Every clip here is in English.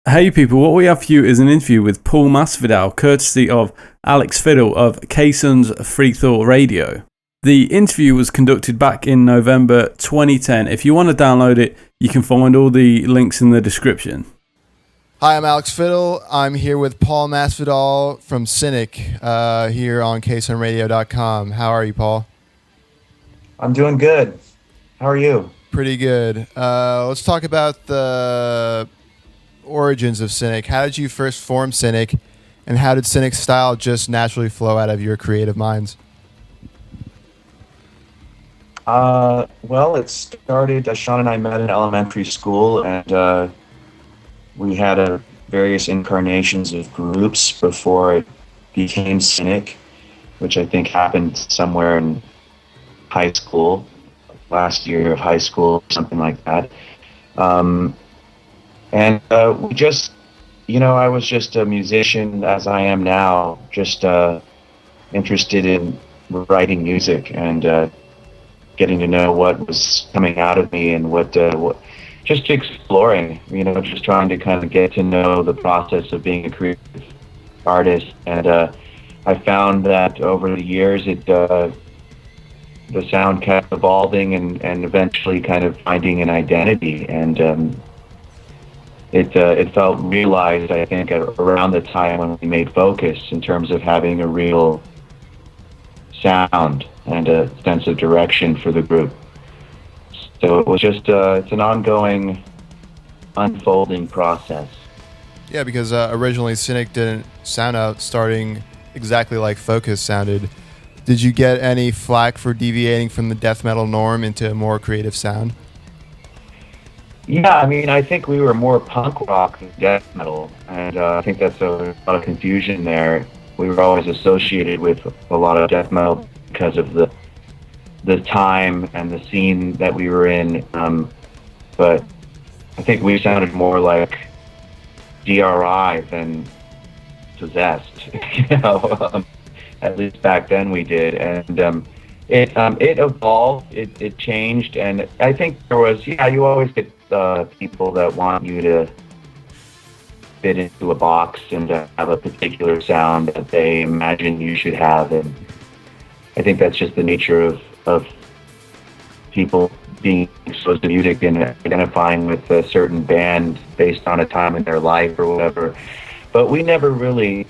Hey people, what we have for you is an interview with Paul Masvidal, courtesy of Alex Fiddle of KSUN's Freethought Radio. The interview was conducted back in November 2010. If you want to download it, you can find all the links in the description. Hi, I'm Alex Fiddle. I'm here with Paul Masvidal from Cynic here on KSUNradio.com. How are you, Paul? I'm doing good. How are you? Pretty good. Let's talk about the origins of Cynic. How did you first form Cynic, and how did Cynic's style just naturally flow out of your creative minds? Well, it started, Sean and I met in elementary school, and we had various incarnations of groups before it became Cynic, which I think happened somewhere in high school, last year of high school, something like that. And we just, I was just a musician as I am now, just interested in writing music and getting to know what was coming out of me and what just exploring, just trying to kind of get to know the process of being a creative artist. And I found that over the years, the sound kept evolving and eventually kind of finding an identity. And it felt realized, I think, around the time when we made Focus, in terms of having a real sound and a sense of direction for the group. So it was just it's an ongoing, unfolding process. Yeah, because originally Cynic didn't sound out starting exactly like Focus sounded. Did you get any flack for deviating from the death metal norm into a more creative sound? Yeah, I mean, I think we were more punk rock than death metal, and I think that's a lot of confusion there. We were always associated with a lot of death metal because of the time and the scene that we were in, but I think we sounded more like DRI than Possessed, at least back then we did, and it evolved, it changed, and I think there was, you always get people that want you to fit into a box and have a particular sound that they imagine you should have, and I think that's just the nature of people being exposed to music and identifying with a certain band based on a time in their life or whatever. But we never really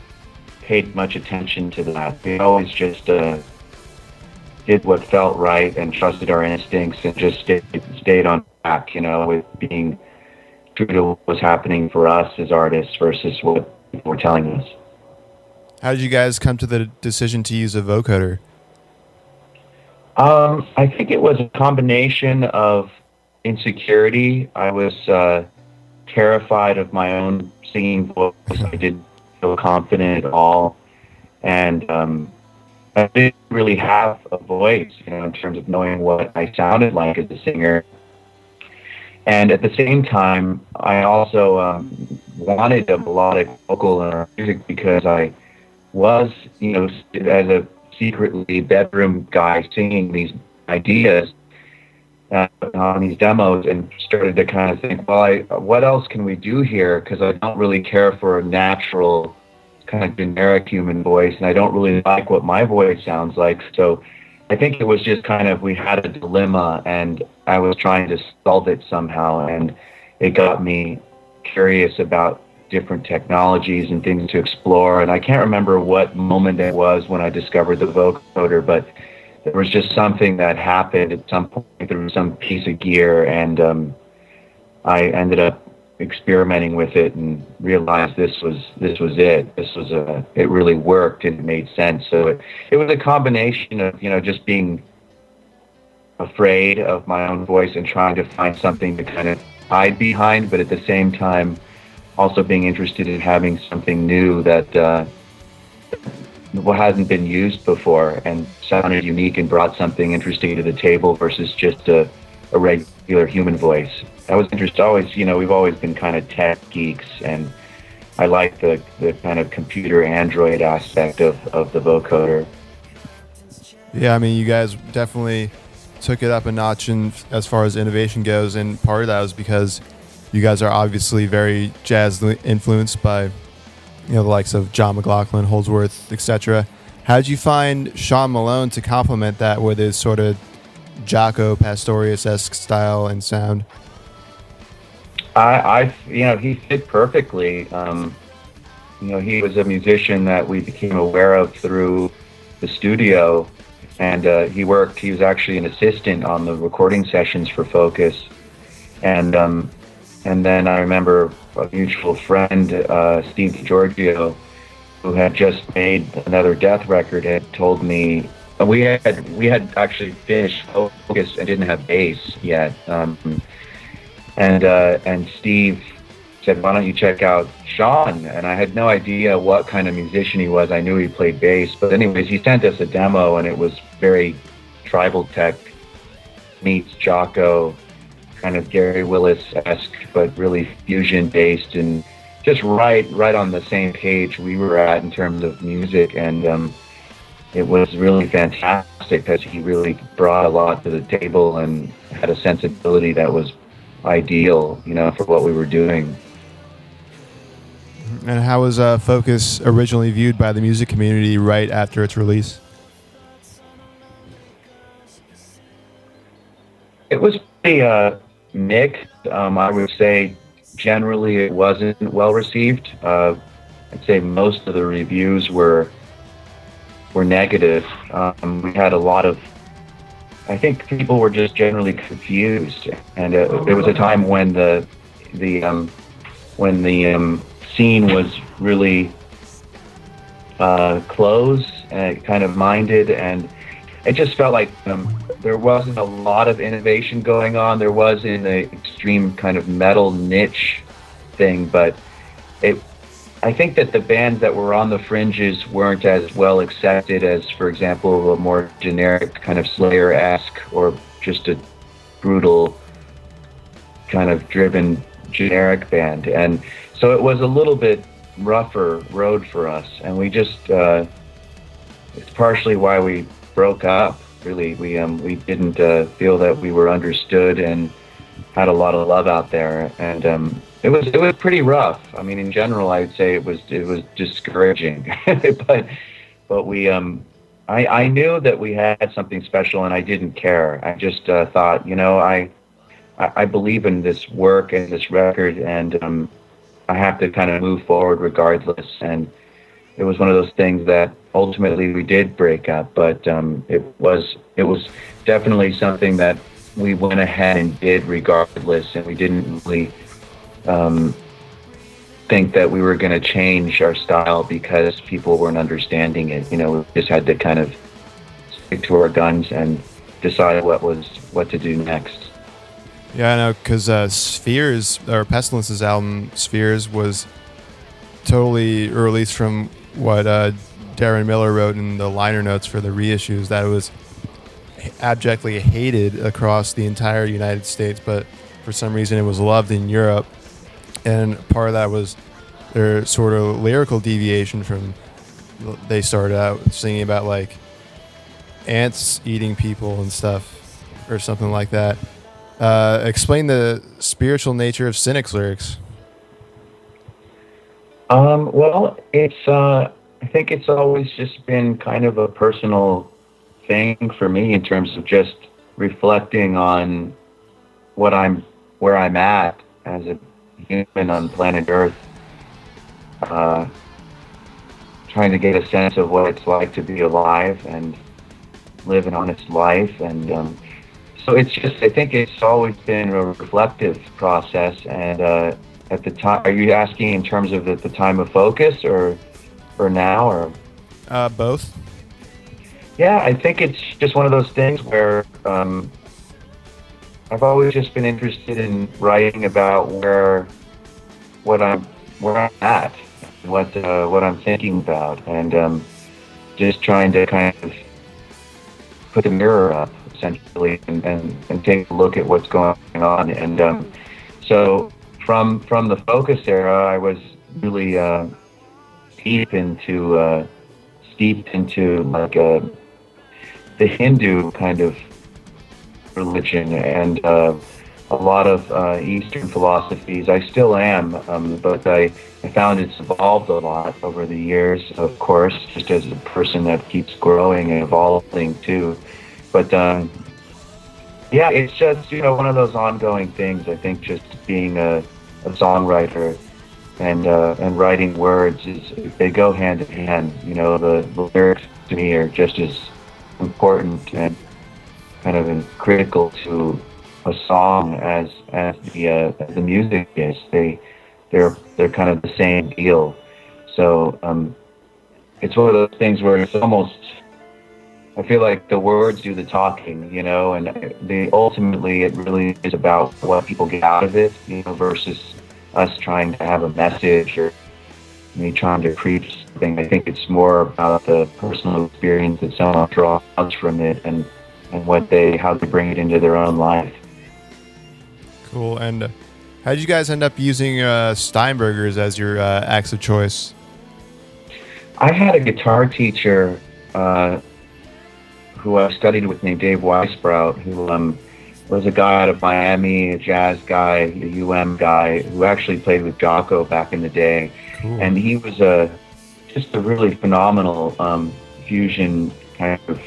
paid much attention to that. We always just did what felt right and trusted our instincts and just stayed on track, with being true to what was happening for us as artists versus what people were telling us. How did you guys come to the decision to use a vocoder? I think it was a combination of insecurity. I was terrified of my own singing voice. I didn't feel confident at all. And I didn't really have a voice, in terms of knowing what I sounded like as a singer. And at the same time, I also wanted a melodic vocal in our music because I was, as a secretly bedroom guy singing these ideas on these demos, and started to kind of think, well, what else can we do here? Because I don't really care for a natural kind of generic human voice, and I don't really like what my voice sounds like. So I think it was just kind of, we had a dilemma and I was trying to solve it somehow, and it got me curious about different technologies and things to explore. And I can't remember what moment it was when I discovered the vocoder, but there was just something that happened at some point through some piece of gear, and I ended up experimenting with it and realized this was it. It really worked and it made sense. So it was a combination of, just being afraid of my own voice and trying to find something to kind of hide behind, but at the same time also being interested in having something new that hasn't been used before and sounded unique and brought something interesting to the table versus just a regular human voice. I was interested always, we've always been kind of tech geeks, and I like the kind of computer android aspect of the vocoder. Yeah, I mean, you guys definitely took it up a notch as far as innovation goes, and part of that was because you guys are obviously very jazz influenced by, the likes of John McLaughlin, Holdsworth, etc. How did you find Sean Malone to complement that with his sort of Jaco Pastorius-esque style and sound? He fit perfectly. He was a musician that we became aware of through the studio, and he was actually an assistant on the recording sessions for Focus, and then I remember a mutual friend, Steve DiGiorgio, who had just made another Death record, had told me we had actually finished Focus and didn't have bass yet, and Steve said, "Why don't you check out Sean?" And I had no idea what kind of musician he was. I knew he played bass, but anyways, he sent us a demo, and it was very tribal tech meets Jaco, kind of Gary Willis-esque, but really fusion-based, and just right on the same page we were at in terms of music. And it was really fantastic because he really brought a lot to the table and had a sensibility that was ideal, for what we were doing. And how was Focus originally viewed by the music community right after its release? It was pretty mixed. I would say generally it wasn't well received. I'd say most of the reviews were negative. We had a lot of, I think people were just generally confused, and there was a time when the scene was really closed and kind of minded, and it just felt like there wasn't a lot of innovation going on. There was in the extreme kind of metal niche thing, but I think that the bands that were on the fringes weren't as well accepted as, for example, a more generic kind of Slayer-esque or just a brutal kind of driven generic band. And so it was a little bit rougher road for us, and we just it's partially why we broke up. Really, we didn't feel that we were understood and had a lot of love out there, and it was pretty rough. I mean, in general, I'd say it was discouraging, but we I knew that we had something special, and I didn't care. I just thought, I believe in this work and this record, and I have to kind of move forward regardless. And it was one of those things that ultimately we did break up, but it was definitely something that we went ahead and did regardless, and we didn't really think that we were going to change our style because people weren't understanding it. We just had to kind of stick to our guns and decide what to do next. Yeah, I know, because Spheres, or Pestilence's album Spheres, was totally released from what Darren Miller wrote in the liner notes for the reissues, that it was abjectly hated across the entire United States, but for some reason it was loved in Europe. And part of that was their sort of lyrical deviation from, they started out singing about like ants eating people and stuff or something like that. Explain the spiritual nature of Cynic's lyrics. Well, it's I think it's always just been kind of a personal thing for me in terms of just reflecting on where I'm at as a human on planet Earth, trying to get a sense of what it's like to be alive and live an honest life. And so it's just, I think it's always been a reflective process. And at the time, are you asking in terms of at the time of Focus or now, or? Both. Yeah, I think it's just one of those things where I've always just been interested in writing about what I'm at, what I'm thinking about, and just trying to kind of put the mirror up essentially and take a look at what's going on. And so from the Focus era, I was really steeped into like the Hindu kind of religion, and a lot of Eastern philosophies. I still am, but I found it's evolved a lot over the years, of course, just as a person that keeps growing and evolving too. But yeah, it's just, one of those ongoing things. I think just being a songwriter and writing words they go hand in hand. The lyrics to me are just as important and kind of critical to a song as the music is. They're kind of the same deal. So it's one of those things where it's almost, I feel like the words do the talking, and ultimately it really is about what people get out of it, versus us trying to have a message or me trying to preach something. I think it's more about the personal experience that someone draws from it and how they bring it into their own life. Cool. And how did you guys end up using Steinbergers as your axe of choice? I had a guitar teacher who I studied with named Dave Weisbraut, who was a guy out of Miami, a jazz guy, a guy, who actually played with Jocko back in the day. Cool. And he was just a really phenomenal fusion kind of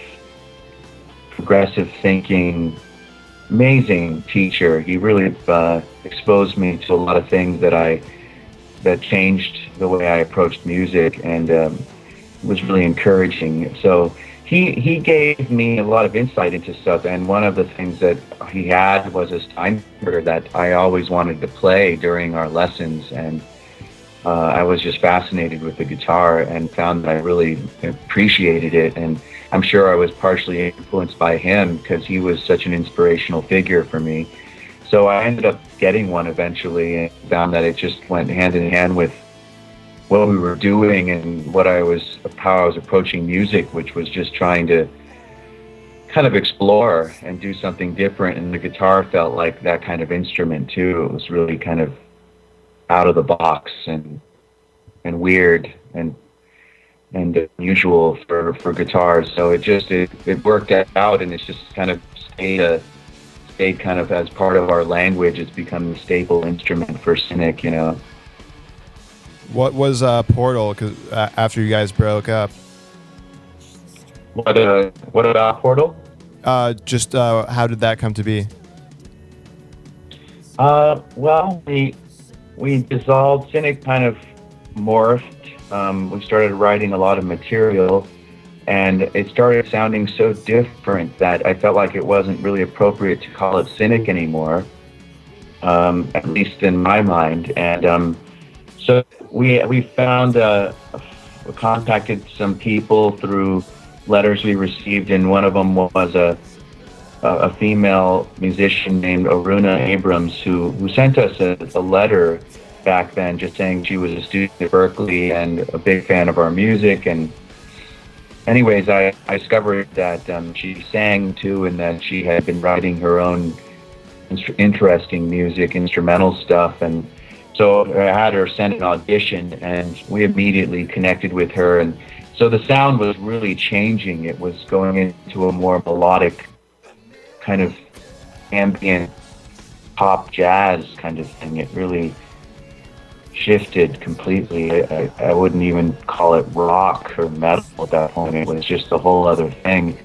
progressive thinking, amazing teacher. He really exposed me to a lot of things that changed the way I approached music, and was really encouraging. So he gave me a lot of insight into stuff, and one of the things that he had was a Steinberger that I always wanted to play during our lessons, and I was just fascinated with the guitar and found that I really appreciated it. And I'm sure I was partially influenced by him because he was such an inspirational figure for me. So I ended up getting one eventually and found that it just went hand in hand with what we were doing and how I was approaching music, which was just trying to kind of explore and do something different. And the guitar felt like that kind of instrument too. It was really kind of out of the box and weird and unusual for guitars. So it worked out, and it's just kind of stayed kind of as part of our language. It's become the staple instrument for Cynic, What was Portal? Because after you guys broke up, what about Portal? just how did that come to be? Well, we dissolved. Cynic kind of morphed. We started writing a lot of material, and it started sounding so different that I felt like it wasn't really appropriate to call it Cynic anymore, at least in my mind. And so we found we contacted some people through letters we received, and one of them was a female musician named Aruna Abrams who sent us a letter back then, just saying she was a student at Berkeley and a big fan of our music. And anyways, I discovered that she sang too, and that she had been writing her own interesting music, instrumental stuff. And so I had her send an audition, and we immediately connected with her. And so the sound was really changing. It was going into a more melodic kind of ambient pop jazz kind of thing. It really shifted completely. I wouldn't even call it rock or metal at that point. It was just a whole other thing.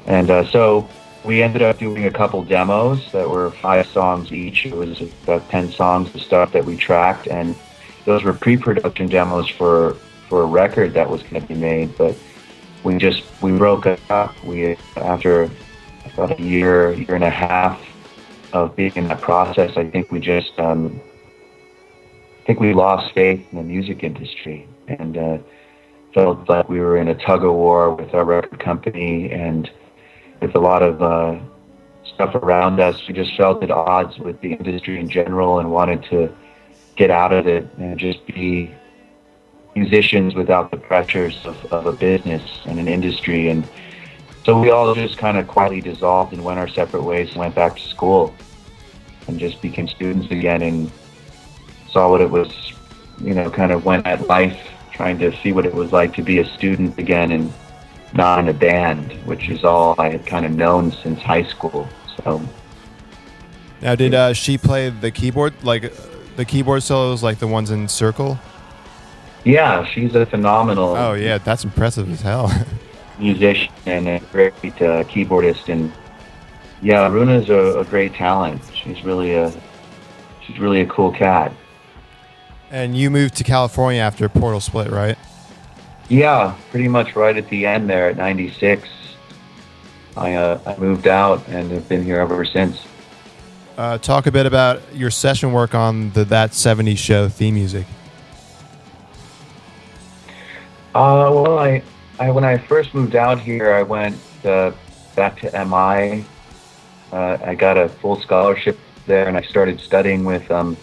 And so we ended up doing a couple demos that were 5 songs each. It was about 10 songs of stuff that we tracked, and those were pre-production demos for a record that was going to be made. But we broke up. After about a year and a half of being in that process, I think we just we lost faith in the music industry, and felt like we were in a tug of war with our record company and with a lot of stuff around us. We just felt at odds with the industry in general and wanted to get out of it and just be musicians without the pressures of a business and an industry. And so we all just kind of quietly dissolved and went our separate ways and went back to school and just became students again and saw what it was, kind of went at life, trying to see what it was like to be a student again and not in a band, which is all I had kind of known since high school. So Now, did she play the keyboard, like the keyboard solos, like the ones in Circle? Yeah, she's a phenomenal Oh yeah, that's impressive as hell. musician and a great keyboardist, and yeah, Runa's a great talent. She's really a cool cat. And you moved to California after Portal split, right? Yeah, pretty much right at the end there at '96. I moved out and have been here ever since. Talk a bit about your session work on the That 70s Show theme music. Well, I when I first moved out here, I went back to MI. I got a full scholarship there, and I started studying with some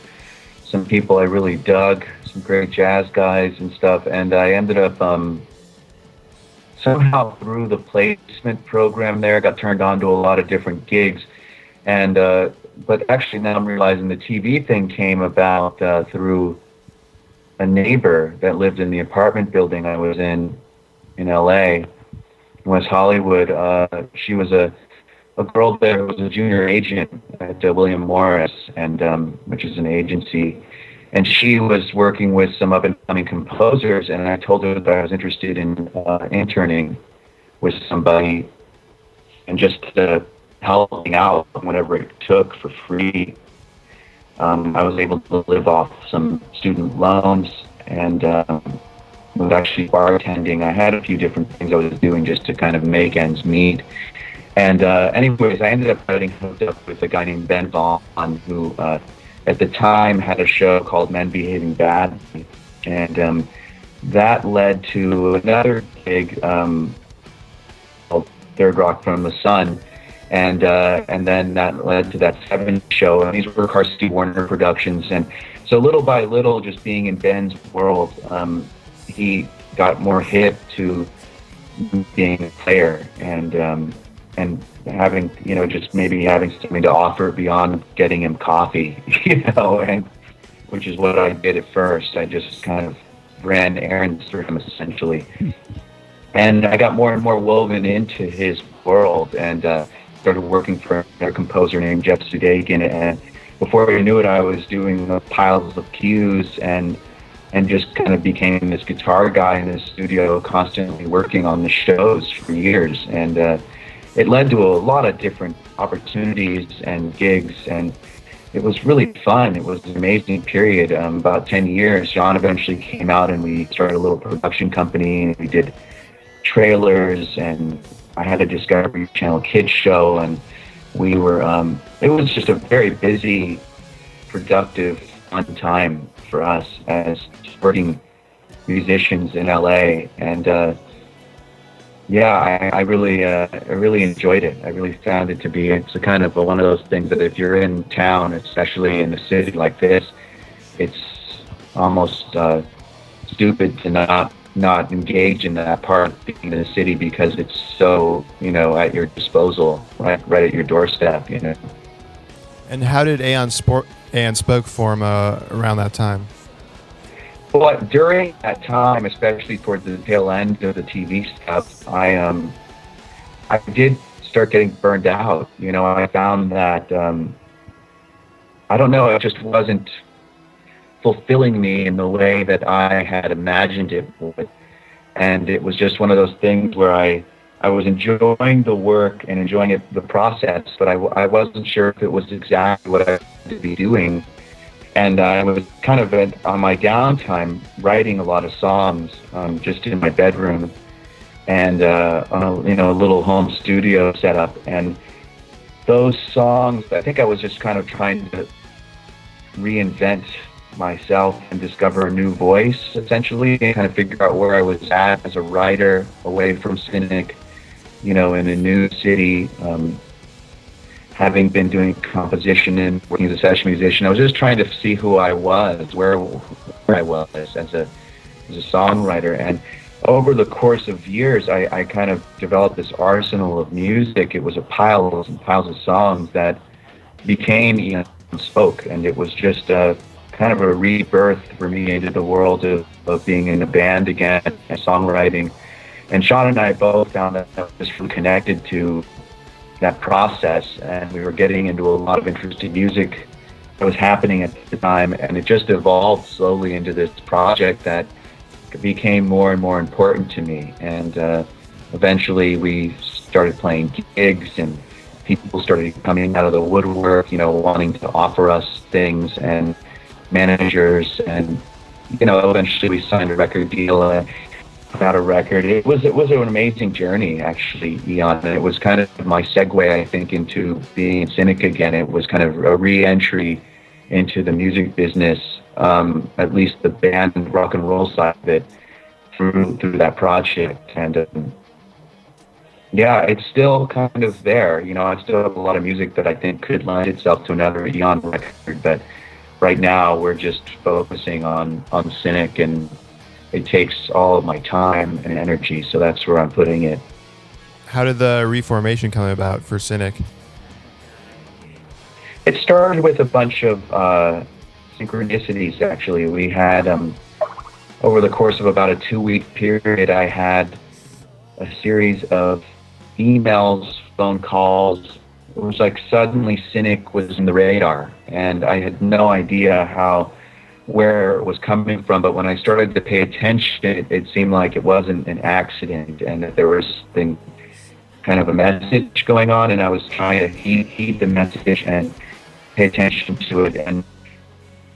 people I really dug, some great jazz guys and stuff. And I ended up somehow through the placement program there, got turned on to a lot of different gigs. And but actually now I'm realizing the TV thing came about through a neighbor that lived in the apartment building I was in LA, West Hollywood. She was a girl there who was a junior agent at William Morris, and which is an agency. And she was working with some up-and-coming composers, and I told her that I was interested in interning with somebody and just helping out whatever it took for free. I was able to live off some student loans and was actually bartending. I had a few different things I was doing just to kind of make ends meet. And anyways, I ended up getting hooked up with a guy named Ben Vaughn, who at the time had a show called Men Behaving Badly. And that led to another gig called Third Rock from the Sun. And then that led to that 7 show, and these were Carsey Warner productions. And so little by little, just being in Ben's world, he got more hip to being a player and having, just maybe having something to offer beyond getting him coffee, and which is what I did at first. I just kind of ran errands for him essentially. And I got more and more woven into his world, and started working for a composer named Jeff Sudeikis, and before I knew it, I was doing piles of cues and just kind of became this guitar guy in the studio, constantly working on the shows for years. And it led to a lot of different opportunities and gigs, and it was really fun. It was an amazing period. About 10 years, John eventually came out, and we started a little production company, and we did trailers, and I had a Discovery Channel kids show, and we were, it was just a very busy, productive, fun time for us as working musicians in LA. And I really enjoyed it. I really found it to be, it's a kind of one of those things that if you're in town, especially in a city like this, it's almost stupid to not engage in that part of being in the city, because it's so, at your disposal, right at your doorstep, And how did Aeon Spoke form around that time? Well, during that time, especially towards the tail end of the TV stuff, I did start getting burned out. I found that, I don't know, it just wasn't fulfilling me in the way that I had imagined it would. And it was just one of those things where I was enjoying the work and enjoying the process, but I wasn't sure if it was exactly what I wanted to be doing. And I was kind of on my downtime writing a lot of songs, just in my bedroom, and on a little home studio setup. And those songs, I think I was just kind of trying to reinvent myself and discover a new voice, essentially, and kind of figure out where I was at as a writer, away from Cynic, in a new city. Having been doing composition and working as a session musician, I was just trying to see who I was, where I was as a songwriter. And over the course of years, I kind of developed this arsenal of music. It was piles and piles of songs that became Spoke, and it was just kind of a rebirth for me into the world of being in a band again and songwriting. And Sean and I both found that I was really connected to that process, and we were getting into a lot of interesting music that was happening at the time, and it just evolved slowly into this project that became more and more important to me. And eventually we started playing gigs, and people started coming out of the woodwork, wanting to offer us things, and managers, and eventually we signed a record deal and put out a record. It was an amazing journey, actually, Eon. And it was kind of my segue, I think, into being a cynic again. It was kind of a re-entry into the music business, at least the band and rock and roll side of it, through that project. And yeah, it's still kind of there. I still have a lot of music that I think could lend itself to another Eon record, but right now we're just focusing on Cynic, and it takes all of my time and energy, so that's where I'm putting it. How did the reformation come about for Cynic? It started with a bunch of synchronicities, actually. We had, over the course of about a 2-week period, I had a series of emails, phone calls. It was like suddenly Cynic was in the radar, and I had no idea where it was coming from. But when I started to pay attention, it seemed like it wasn't an accident, and that there was kind of a message going on, and I was trying to heed the message and pay attention to it. And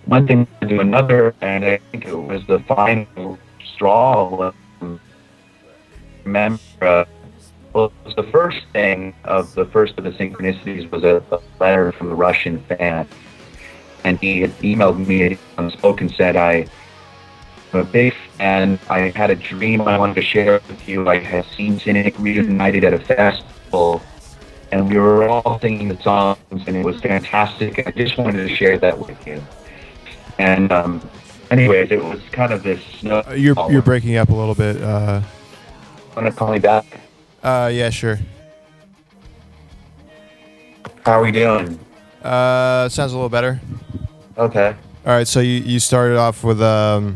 one thing led to another, and I think it was the final straw. Remember, well, it was the first of the synchronicities was a letter from a Russian fan. And he had emailed me and spoke and said, I'm a big fan. I had a dream I wanted to share with you. I had seen Cynic reunited at a festival, and we were all singing the songs, and it was fantastic. I just wanted to share that with you. And anyways, it was kind of this snow. You're breaking up a little bit. Want to call me back? Yeah, sure. How are we doing? Sounds a little better. Okay. All right, so you started off with talking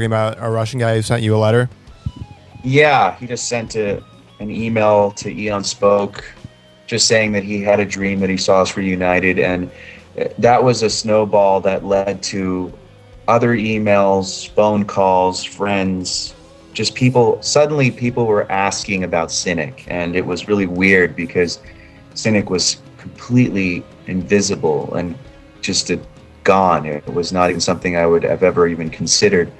about a Russian guy who sent you a letter? Yeah, he just sent an email to Eon Spoke, just saying that he had a dream that he saw us reunited, and that was a snowball that led to other emails, phone calls, friends, just people. Suddenly people were asking about Cynic, and it was really weird because Cynic was completely invisible and just gone. It was not even something I would have ever even considered.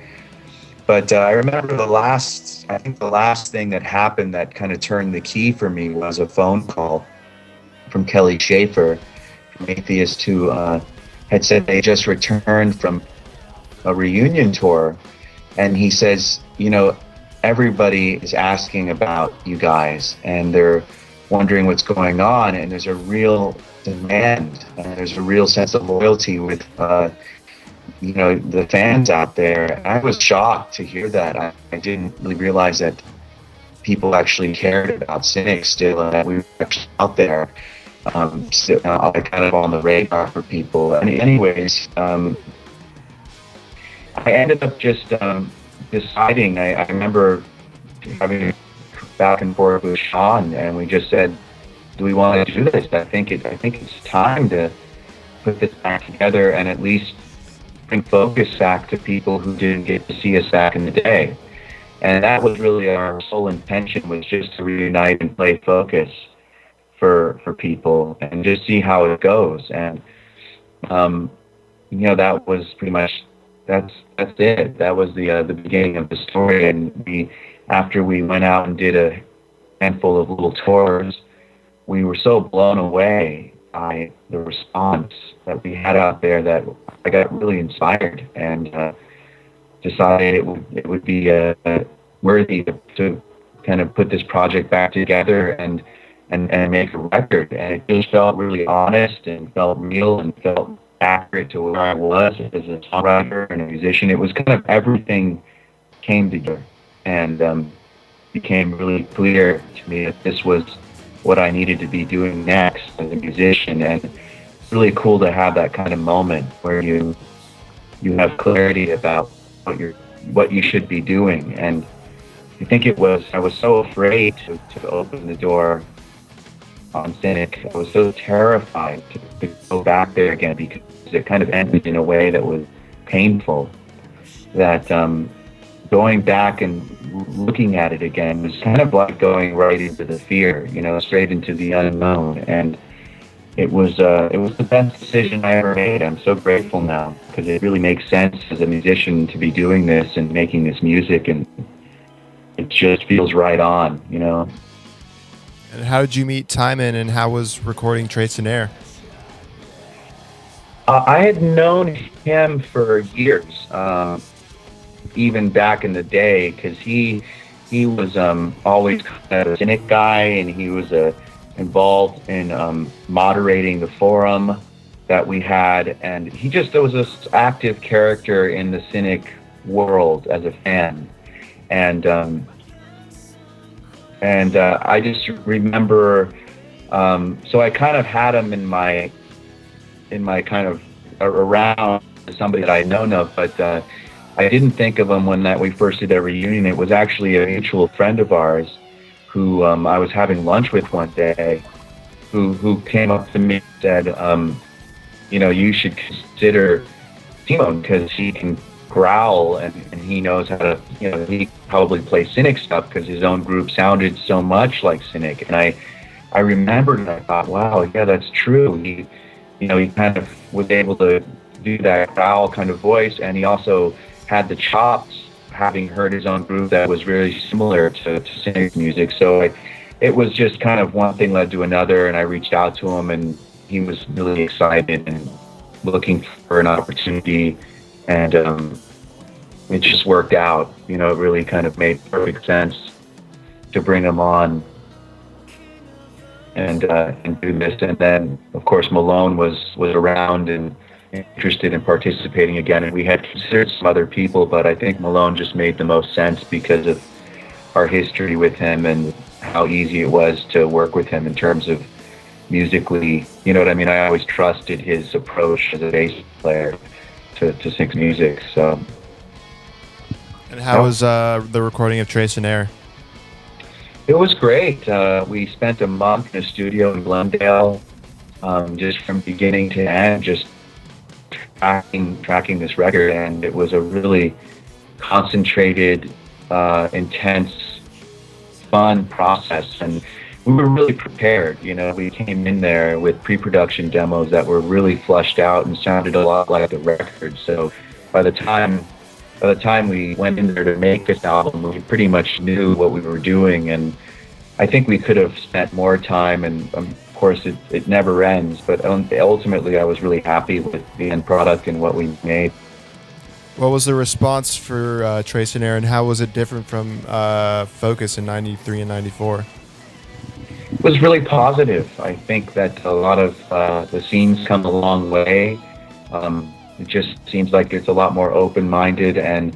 But I remember the last thing that happened that kind of turned the key for me was a phone call from Kelly Schaefer, from Atheist, who had said they just returned from a reunion tour. And he says, everybody is asking about you guys, and they're wondering what's going on, and there's a real demand, and there's a real sense of loyalty with the fans out there. And I was shocked to hear that. I didn't really realize that people actually cared about Cynic still, and that we were actually out there, kind of on the radar for people. And anyways, I ended up just deciding. I remember having back and forth with Sean, and we just said, do we want to do this? I think it's time to put this back together and at least bring focus back to people who didn't get to see us back in the day. And that was really our sole intention, was just to reunite and play Focus for people and just see how it goes. And that was pretty much that's it. That was the beginning of the story. And after we went out and did a handful of little tours, we were so blown away by the response that we had out there that I got really inspired and decided it would be worthy to kind of put this project back together and make a record. And it just felt really honest and felt real and felt accurate to where I was as a songwriter and a musician. It was kind of everything came together and became really clear to me that this was what I needed to be doing next as a musician. And it's really cool to have that kind of moment where you have clarity about what you should be doing. And I think I was so afraid to open the door on Cynic. I was so terrified to go back there again because it kind of ended in a way that was painful. That going back and looking at it again was kind of like going right into the fear, straight into the unknown. And it was the best decision I ever made. I'm so grateful now because it really makes sense as a musician to be doing this and making this music, and it just feels right on. And how did you meet Timon, and how was recording Trace and Air? I had known him for years, even back in the day, because he was always kind of a Cynic guy, and he was involved in moderating the forum that we had, and there was this active character in the Cynic world as a fan, and I just remember, so I kind of had him in my kind of around somebody that I had known of, but I didn't think of him when we first did that reunion. It was actually a mutual friend of ours who I was having lunch with one day, who came up to me and said, you should consider Timon because he can growl and he knows how to, he probably play Cynic stuff because his own group sounded so much like Cynic. And I remembered and I thought, wow, yeah, that's true. He kind of was able to do that growl kind of voice, and he also had the chops, having heard his own group that was very similar to Cynic music. So it was just kind of one thing led to another, and I reached out to him, and he was really excited and looking for an opportunity, and it just worked out. It really kind of made perfect sense to bring him on and do this. And then, of course, Malone was around and interested in participating again, and we had considered some other people, but I think Malone just made the most sense because of our history with him and how easy it was to work with him in terms of musically. You know what I mean? I always trusted his approach as a bass player to sing music. So. And how was the recording of Trace and Air? It was great. We spent a month in a studio in Glendale, just from beginning to end, just tracking this record, and it was a really concentrated, intense, fun process, and we were really prepared. We came in there with pre-production demos that were really fleshed out and sounded a lot like the record. So by the time we went in there to make this album, we pretty much knew what we were doing, and I think we could have spent more time, and of course it never ends, but ultimately I was really happy with the end product and what we made. What was the response for Trace and Air, and how was it different from Focus in 93 and 94? It was really positive. I think that a lot of the scene's come a long way. It just seems like it's a lot more open-minded, and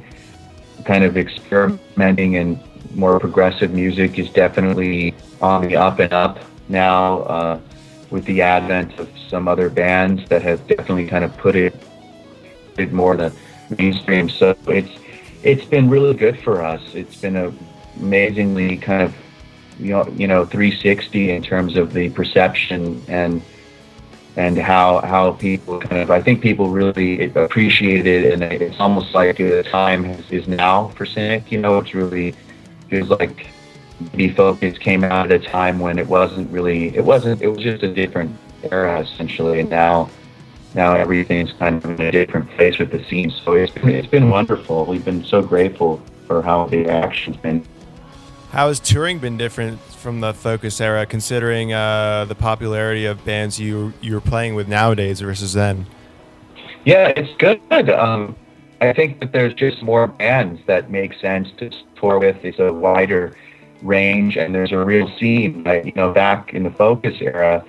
kind of experimenting and more progressive music is definitely on the up and up now, with the advent of some other bands that have definitely kind of put it more in the mainstream. So it's been really good for us. It's been a amazingly kind of 360 in terms of the perception and how people kind of, I think people really appreciate it, and it's almost like the time is now for Cynic. It's really feels like Be Focus came out at a time when it was just a different era essentially, and now everything's kind of in a different place with the scene. So it's been wonderful. We've been so grateful for how the reaction's been. How has touring been different from the Focus era, considering the popularity of bands you're playing with nowadays versus then? Yeah, it's good. I think that there's just more bands that make sense to tour with. It's a wider range, and there's a real scene. Back in the Focus era,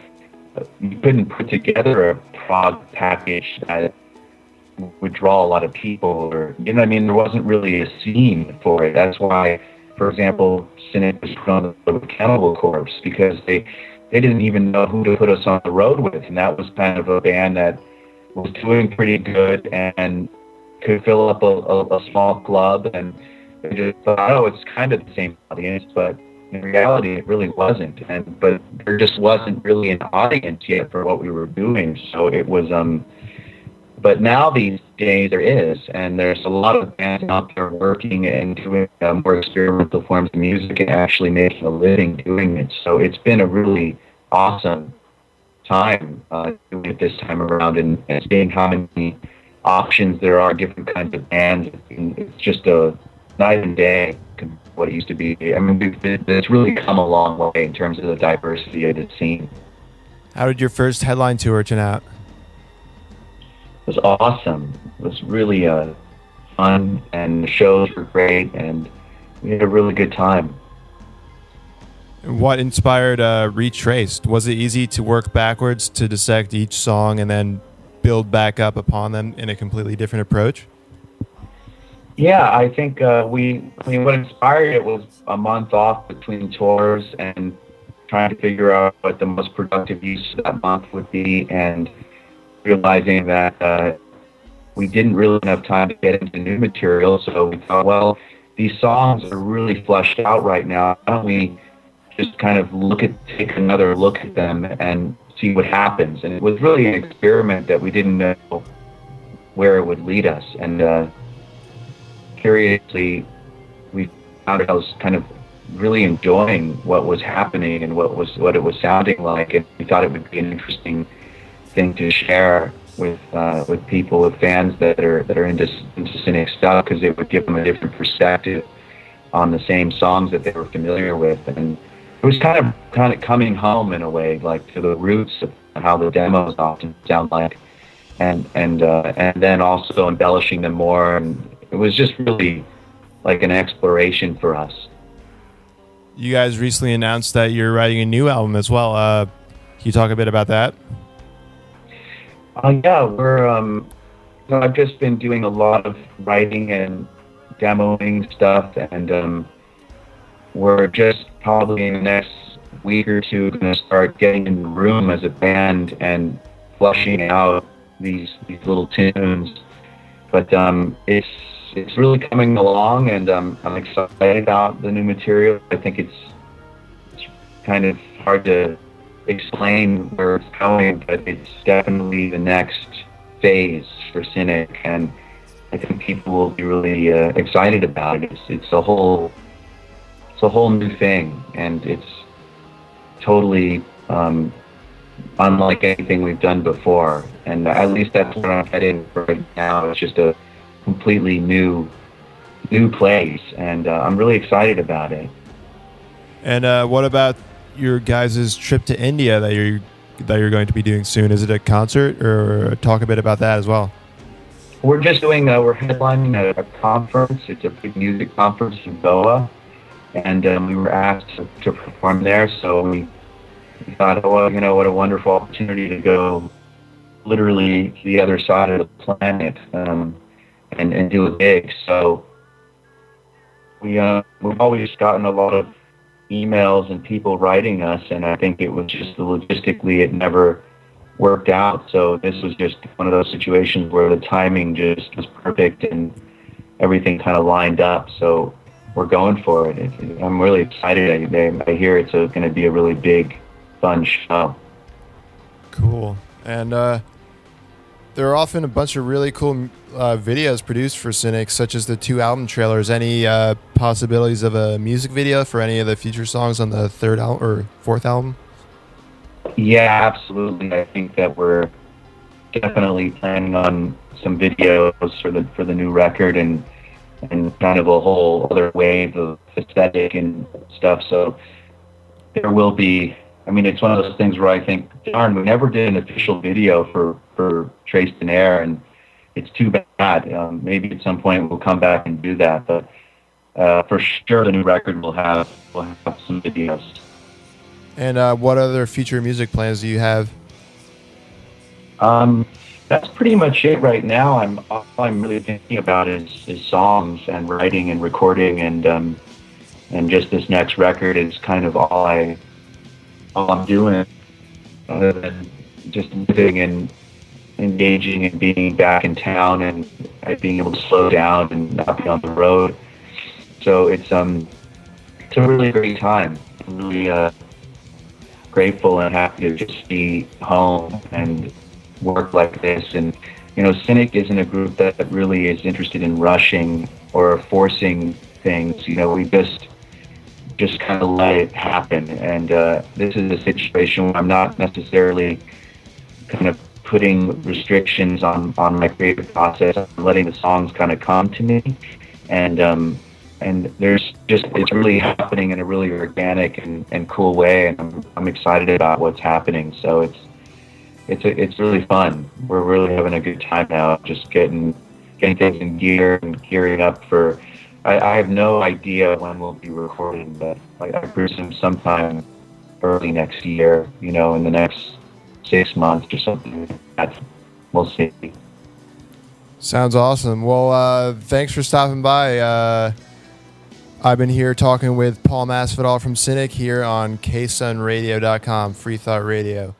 you couldn't put together a prog package that would draw a lot of people, or there wasn't really a scene for it. That's why, for example, Cynic was put on the Cannibal Corpse, because they didn't even know who to put us on the road with, and that was kind of a band that was doing pretty good and could fill up a small club, and they just thought, oh, it's kind of the same audience, but in reality, it really wasn't. But there just wasn't really an audience yet for what we were doing. So it was, but now these days there is, and there's a lot of bands out there working and doing more experimental forms of music and actually making a living doing it. So it's been a really awesome time doing it this time around, and seeing how many options there are, different kinds of bands. It's just a night and day compared to what it used to be. I mean, it's really come a long way in terms of the diversity of the scene. How did your first headline tour turn out? It was awesome. It was really fun, and the shows were great, and we had a really good time. What inspired Retraced? Was it easy to work backwards to dissect each song and then build back up upon them in a completely different approach? Yeah, I think what inspired it was a month off between tours and trying to figure out what the most productive use of that month would be, and realizing that we didn't really have time to get into new material. So we thought, well, these songs are really fleshed out right now. Why don't we just kind of take another look at them and see what happens? And it was really an experiment that we didn't know where it would lead us. And curiously, we found ourselves kind of really enjoying what was happening and what it was sounding like, and we thought it would be an interesting thing to share with people, with fans that are into Cynic stuff, because it would give them a different perspective on the same songs that they were familiar with. And it was kind of coming home in a way, like to the roots of how the demos often sound like, and then also embellishing them more. And it was just really like an exploration for us. You guys recently announced that you're writing a new album as well. Can you talk a bit about that? Yeah, I've just been doing a lot of writing and demoing stuff, and we're just probably in the next week or two going to start getting in the room as a band and flushing out these little tunes. But it's really coming along, and I'm excited about the new material. I think it's kind of hard to explain where it's going, but it's definitely the next phase for Cynic, and I think people will be really excited about it. It's a whole new thing, and it's totally unlike anything we've done before. And at least that's what I'm heading for right now. It's just a completely new place, and I'm really excited about it. And what about your guys' trip to India that you're going to be doing soon? Is it a concert, or talk a bit about that as well? We're just doing we're headlining a conference. It's a big music conference in Goa, and we were asked to perform there. So we thought, oh, well, what a wonderful opportunity to go literally to the other side of the planet, and do a gig. So we've always gotten a lot of emails and people writing us, and I think it was just logistically it never worked out. So this was just one of those situations where the timing just was perfect and everything kind of lined up. So we're going for it. I'm really excited. I hear it's going to be a really big, fun show. Cool. And there are often a bunch of really cool videos produced for Cynic, such as the 2 album trailers. Any possibilities of a music video for any of the future songs on the 3rd album or 4th album? Yeah, absolutely. I think that we're definitely planning on some videos for the new record, and kind of a whole other wave of aesthetic and stuff. So there will be. I mean, it's one of those things where I think, darn, we never did an official video for Traced in Air, and it's too bad. Maybe at some point we'll come back and do that, but for sure the new record will have some videos. And what other future music plans do you have? That's pretty much it right now. All I'm really thinking about is songs and writing and recording, and just this next record is kind of all I'm doing, other than just living and engaging and being back in town and being able to slow down and not be on the road. So it's it's a really great time. I'm really grateful and happy to just be home and work like this. And Cynic isn't a group that really is interested in rushing or forcing things. We just kind of let it happen. And this is a situation where I'm not necessarily kind of putting restrictions on my creative process. I'm letting the songs kind of come to me, and it's really happening in a really organic and cool way, and I'm excited about what's happening. So it's really fun. We're really having a good time now, just getting things in gear and gearing up for. I have no idea when we'll be recording, but I presume sometime early next year. In the next 6 months or something. We'll see. Sounds awesome. Well, thanks for stopping by. I've been here talking with Paul Masvidal from Cynic here on KSUNradio.com, Freethought Radio.